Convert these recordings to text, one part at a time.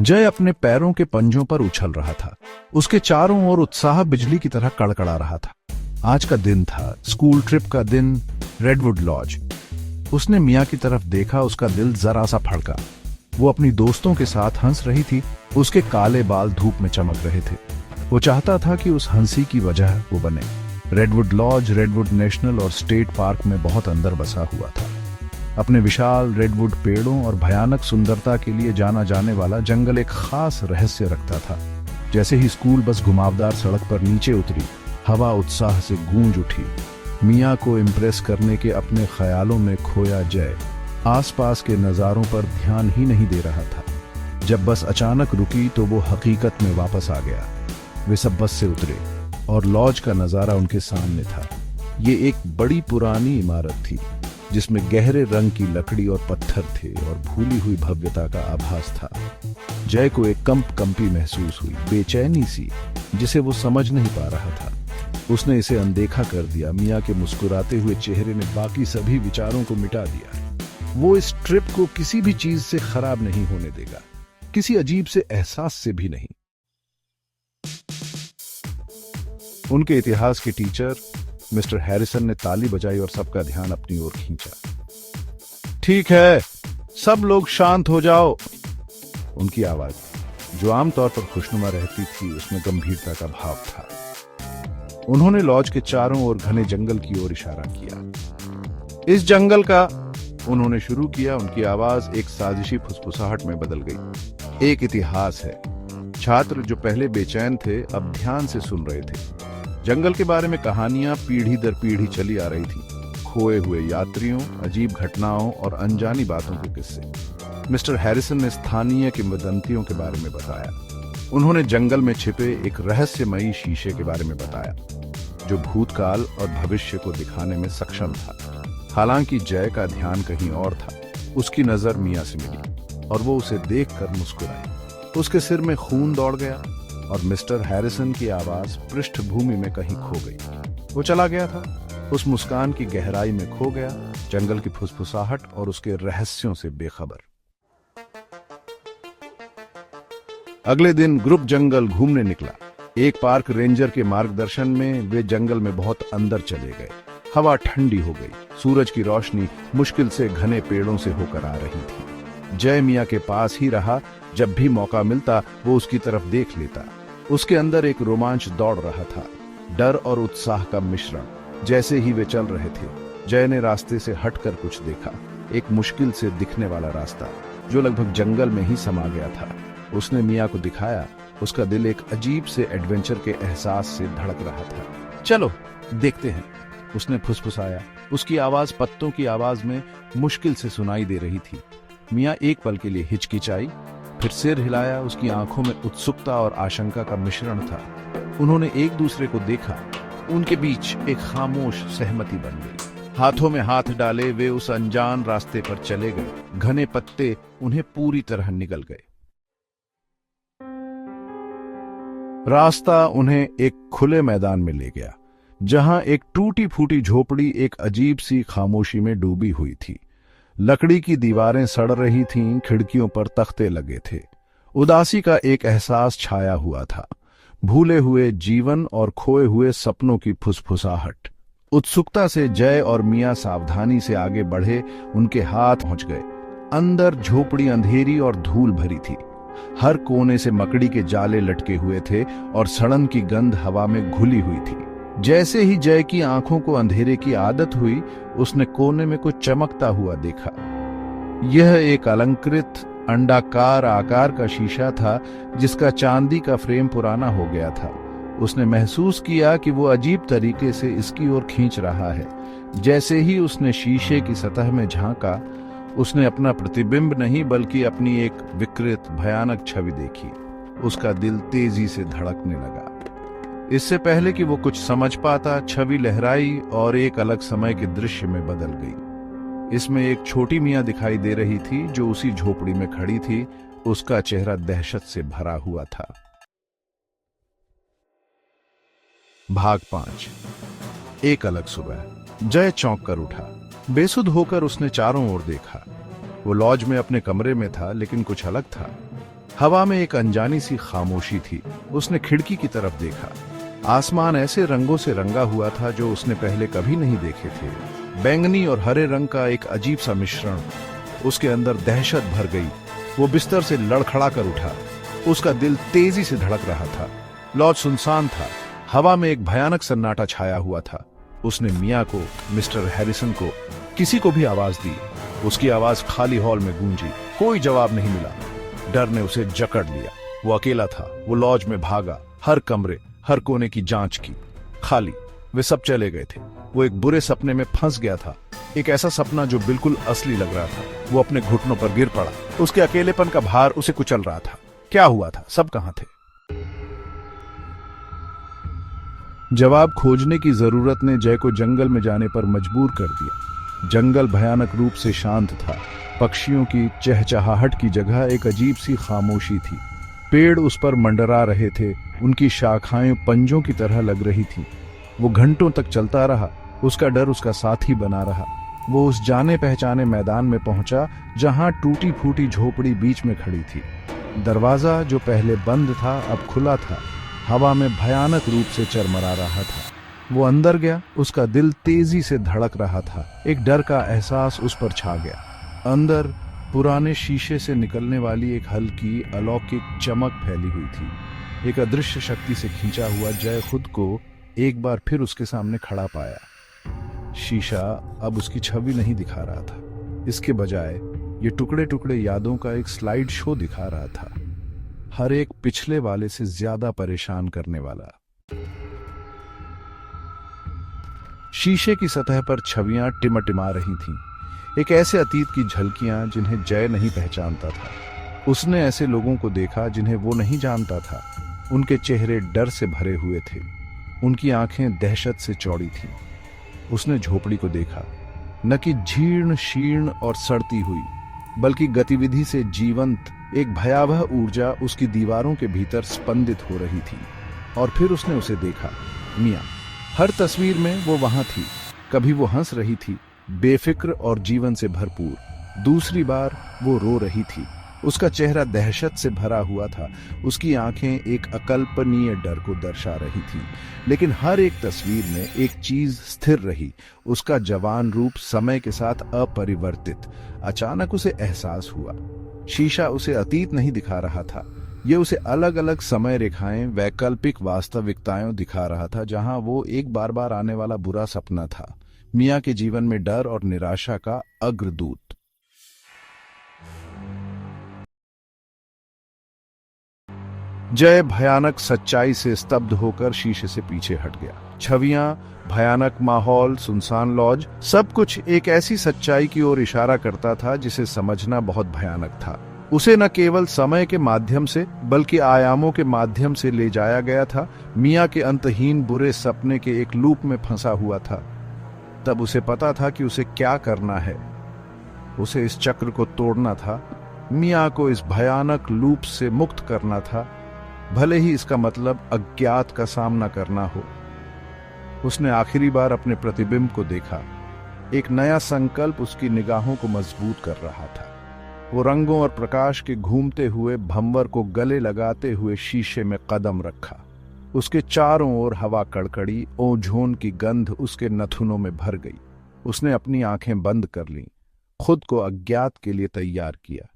जय अपने पैरों के पंजों पर उछल रहा था। उसके चारों ओर उत्साह बिजली की तरह कड़कड़ा रहा था। आज का दिन था, स्कूल ट्रिप का दिन, रेडवुड लॉज। उसने मिया की तरफ देखा, उसका दिल जरा सा फड़का। वो अपनी दोस्तों के साथ हंस रही थी, उसके काले बाल धूप में चमक रहे थे। वो चाहता था कि उस हंसी की वजह वो बने। रेडवुड लॉज रेडवुड नेशनल और स्टेट पार्क में बहुत अंदर बसा हुआ था। अपने विशाल रेडवुड पेड़ों और भयानक सुंदरता के लिए जाना जाने वाला जंगल एक खास रहस्य रखता था। जैसे ही स्कूल बस घुमावदार सड़क पर नीचे उतरी, हवा उत्साह से गूंज उठी। मिया को इम्प्रेस करने के अपने ख्यालों में खोया जय आसपास के नज़ारों पर ध्यान ही नहीं दे रहा था। जब बस अचानक रुकी तो वो हकीकत में वापस आ गया। वे सब बस से उतरे और लॉज का नज़ारा उनके सामने था। ये एक बड़ी पुरानी इमारत थी जिसमें गहरे रंग की लकड़ी और पत्थर थे और भूली हुई भव्यता का आभास था। जय को एक कंपी महसूस हुई, बेचैनी सी, जिसे वो समझ नहीं पा रहा था। उसने इसे अनदेखा कर दिया। मिया के मुस्कुराते हुए चेहरे ने बाकी सभी विचारों को मिटा दिया। वो इस ट्रिप को किसी भी चीज से खराब नहीं होने देगा, किसी अजीब से एहसास से भी नहीं। उनके इतिहास के टीचर मिस्टर हैरिसन ने ताली बजाई और सबका ध्यान अपनी ओर खींचा। ठीक है, सब लोग शांत हो जाओ। उनकी आवाज, जो आमतौर पर खुशनुमा रहती थी, उसमें गंभीरता का भाव था। उन्होंने लॉज के चारों ओर घने जंगल की ओर इशारा किया। इस जंगल का, उन्होंने शुरू किया। उनकी आवाज एक साजिशी फुसफुसाहट में बदल गई। एक इतिहास है। छात्र जो पहले बेचैन थे अब ध्यान से सुन रहे थे। जंगल के बारे में कहानियां पीढ़ी दर पीढ़ी चली आ रही थी। खोए हुए यात्रियों, अजीब घटनाओं और अनजानी बातों के किस्से। मिस्टर हैरिसन ने स्थानीय किंवदंतियों के बारे में बताया। उन्होंने जंगल में छिपे एक रहस्यमयी शीशे के बारे में बताया जो भूतकाल और भविष्य को दिखाने में सक्षम था। हालांकि जय का ध्यान कहीं और था। उसकी नजर मिया से मिली और वो उसे देखकर मुस्कुराई। उसके सिर में खून दौड़ गया और मिस्टर हैरिसन की आवाज पृष्ठभूमि में कहीं खो गई। वो चला गया था, उस मुस्कान की गहराई में खो गया, जंगल की फुसफुसाहट और उसके रहस्यों से बेखबर। अगले दिन ग्रुप जंगल घूमने निकला। एक पार्क रेंजर के मार्गदर्शन में वे जंगल में बहुत अंदर चले गए। हवा ठंडी हो गई। सूरज की रोशनी मुश्किल से घने पेड़ों से होकर आ रही थी। जय मिया के पास ही रहा। जब भी मौका मिलता वो उसकी तरफ देख लेता। उसके अंदर एक रोमांच दौड़ रहा था, डर और उत्साह का मिश्रण। जैसे ही वे चल रहे थे, जय ने रास्ते से हटकर कुछ देखा। एक मुश्किल से दिखने वाला रास्ता जो लगभग जंगल में ही समा गया था। उसने मिया को दिखाया। उसका दिल एक अजीब से एडवेंचर के एहसास से धड़क रहा था। चलो देखते हैं, उसने फुसफुसाया। उसकी आवाज पत्तों की आवाज में मुश्किल से सुनाई दे रही थी। मिया एक पल के लिए हिचकिचाई, फिर सिर हिलाया। उसकी आंखों में उत्सुकता और आशंका का मिश्रण था। उन्होंने एक दूसरे को देखा। उनके बीच एक खामोश सहमति बन गई। हाथों में हाथ डाले वे उस अनजान रास्ते पर चले गए। घने पत्ते उन्हें पूरी तरह निगल गए। रास्ता उन्हें एक खुले मैदान में ले गया जहां एक टूटी फूटी झोपड़ी एक अजीब सी खामोशी में डूबी हुई थी। लकड़ी की दीवारें सड़ रही थीं, खिड़कियों पर तख्ते लगे थे। उदासी का एक एहसास छाया हुआ था, भूले हुए जीवन और खोए हुए सपनों की फुसफुसाहट। उत्सुकता से जय और मिया सावधानी से आगे बढ़े। उनके हाथ पहुंच गए। अंदर झोपड़ी अंधेरी और धूल भरी थी। हर कोने से मकड़ी के जाले लटके हुए थे और सड़न की गंध हवा में घुली हुई थी। जैसे ही जय की आंखों को अंधेरे की आदत हुई, उसने कोने में कुछ चमकता हुआ देखा। यह एक अलंकृत अंडाकार आकार का शीशा था जिसका चांदी का फ्रेम पुराना हो गया था। उसने महसूस किया कि वो अजीब तरीके से इसकी ओर खींच रहा है। जैसे ही उसने शीशे की सतह में झांका, उसने अपना प्रतिबिंब नहीं बल्कि अपनी एक विकृत भयानक छवि देखी। उसका दिल तेजी से धड़कने लगा। इससे पहले कि वो कुछ समझ पाता, छवि लहराई और एक अलग समय के दृश्य में बदल गई। इसमें एक छोटी मियां दिखाई दे रही थी जो उसी झोपड़ी में खड़ी थी। उसका चेहरा दहशत से भरा हुआ था। भाग 5। एक अलग सुबह। जय चौंक कर उठा। बेसुध होकर उसने चारों ओर देखा। वो लॉज में अपने कमरे में था, लेकिन कुछ अलग था। हवा में एक अनजानी सी खामोशी थी। उसने खिड़की की तरफ देखा। आसमान ऐसे रंगों से रंगा हुआ था जो उसने पहले कभी नहीं देखे थे। बैंगनी और हरे रंग का एक अजीब सा मिश्रण। उसके अंदर दहशत भर गई। वो बिस्तर से लड़खड़ा कर उठा। उसका दिल तेजी से धड़क रहा था। लॉज सुनसान था। हवा में एक भयानक सन्नाटा छाया हुआ था। उसने मिया को, मिस्टर हैरिसन को, किसी को भी आवाज दी। उसकी आवाज खाली हॉल में गूंजी। कोई जवाब नहीं मिला। डर ने उसे जकड़ लिया। वो अकेला था। वो लॉज में भागा, हर कमरे, हर कोने की जांच की। खाली। वे सब चले गए थे। वो एक बुरे सपने में फंस गया था। एक ऐसा सपना जो बिल्कुल असली लग रहा था। वो अपने घुटनों पर गिर पड़ा। उसके अकेलेपन का भार उसे कुचल रहा था। क्या हुआ था? सब कहां थे? जवाब खोजने की जरूरत ने जय को जंगल में जाने पर मजबूर कर दिया। जंगल भयानक रूप से शांत था। पक्षियों की चहचहाहट की जगह एक अजीब सी खामोशी थी। पेड़ उस पर मंडरा रहे थे। उनकी शाखाएं पंजों की तरह लग रही थीं। वो घंटों तक चलता रहा। उसका डर उसका साथी बना रहा। वो उस जाने पहचाने मैदान में पहुंचा जहां टूटी फूटी झोपड़ी बीच में खड़ी थी। दरवाजा जो पहले बंद था अब खुला था। हवा में भयानक रूप से चरमरा रहा था। वो अंदर गया। उसका दिल तेजी से धड़क रहा था। एक डर का एहसास उस पर छा गया। अंदर पुराने शीशे से निकलने वाली एक हल्की अलौकिक चमक फैली हुई थी। एक अदृश्य शक्ति से खींचा हुआ जय खुद को एक बार फिर उसके सामने खड़ा पाया। शीशा अब उसकी छवि नहीं दिखा रहा था। इसके बजाय ये टुकड़े टुकड़े यादों का एक स्लाइड शो दिखा रहा था, हर एक पिछले वाले से ज्यादा परेशान करने वाला। शीशे की सतह पर छवियां टिमटिमा रही थीं। एक ऐसे अतीत की झलकियां जिन्हें जय नहीं पहचानता था। उसने ऐसे लोगों को देखा जिन्हें वो नहीं जानता था। उनके चेहरे डर से भरे हुए थे। उनकी आंखें दहशत से चौड़ी थीं। उसने झोपड़ी को देखा, न कि जीर्ण शीर्ण और सड़ती हुई, बल्कि गतिविधि से जीवंत। एक भयावह ऊर्जा उसकी दीवारों के भीतर स्पंदित हो रही थी। और फिर उसने उसे देखा, मिया। हर तस्वीर में वो वहां थी। कभी वो हंस रही थी, बेफिक्र और जीवन से भरपूर। दूसरी बार वो रो रही थी। उसका चेहरा दहशत से भरा हुआ था। उसकी आंखें एक अकल्पनीय डर को दर्शा रही थीं। लेकिन हर एक तस्वीर में एक चीज स्थिर रही, उसका जवान रूप समय के साथ अपरिवर्तित। अचानक उसे एहसास हुआ, शीशा उसे अतीत नहीं दिखा रहा था। ये उसे अलग अलग समय रेखाएं, वैकल्पिक वास्तविकताएं दिखा रहा था, जहां वो एक बार बार आने वाला बुरा सपना था, मिया के जीवन में डर और निराशा का अग्रदूत। जय भयानक सच्चाई से स्तब्ध होकर शीशे से पीछे हट गया। छवियां, भयानक माहौल, सुनसान लॉज, सब कुछ एक ऐसी सच्चाई की ओर इशारा करता था जिसे समझना बहुत भयानक था। उसे न केवल समय के माध्यम से बल्कि आयामों के माध्यम से ले जाया गया था। मिया के अंतहीन बुरे सपने के एक लूप में फंसा हुआ था। तब उसे पता था कि उसे क्या करना है। उसे इस चक्र को तोड़ना था। मिया को इस भयानक लूप से मुक्त करना था, भले ही इसका मतलब अज्ञात का सामना करना हो। उसने आखिरी बार अपने प्रतिबिंब को देखा। एक नया संकल्प उसकी निगाहों को मजबूत कर रहा था। वो रंगों और प्रकाश के घूमते हुए भंवर को गले लगाते हुए शीशे में कदम रखा। उसके चारों ओर हवा कड़कड़ी, ओझोन की गंध उसके नथुनों में भर गई। उसने अपनी आंखें बंद कर लीं, खुद को अज्ञात के लिए तैयार किया।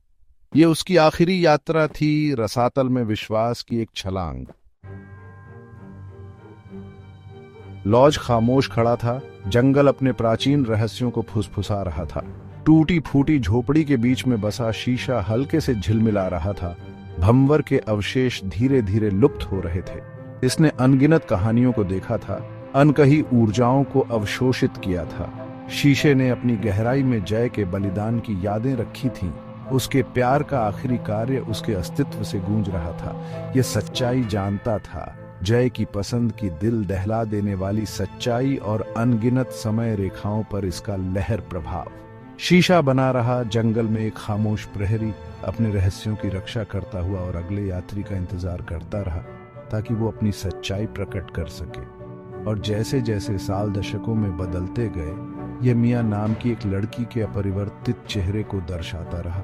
ये उसकी आखिरी यात्रा थी, रसातल में विश्वास की एक छलांग। लॉज खामोश खड़ा था। जंगल अपने प्राचीन रहस्यों को फुसफुसा रहा था। टूटी फूटी झोपड़ी के बीच में बसा शीशा हल्के से झिलमिला रहा था। भंवर के अवशेष धीरे धीरे लुप्त हो रहे थे। इसने अनगिनत कहानियों को देखा था, अनकही ऊर्जाओं को अवशोषित किया था। शीशे ने अपनी गहराई में जय के बलिदान की यादें रखी थीं। उसके प्यार का आखिरी कार्य उसके अस्तित्व से गूंज रहा था। यह सच्चाई जानता था, जय की पसंद की दिल दहला देने वाली सच्चाई और अनगिनत समय रेखाओं पर इसका लहर प्रभाव। शीशा बना रहा जंगल में एक खामोश प्रहरी, अपने रहस्यों की रक्षा करता हुआ, और अगले यात्री का इंतजार करता रहा ताकि वो अपनी सच्चाई प्रकट कर सके। और जैसे जैसे साल दशकों में बदलते गए, यह मिया नाम की एक लड़की के अपरिवर्तित चेहरे को दर्शाता रहा।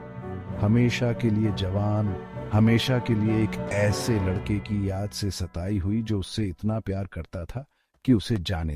हमेशा के लिए जवान, हमेशा के लिए एक ऐसे लड़के की याद से सताई हुई जो उससे इतना प्यार करता था कि उसे जाने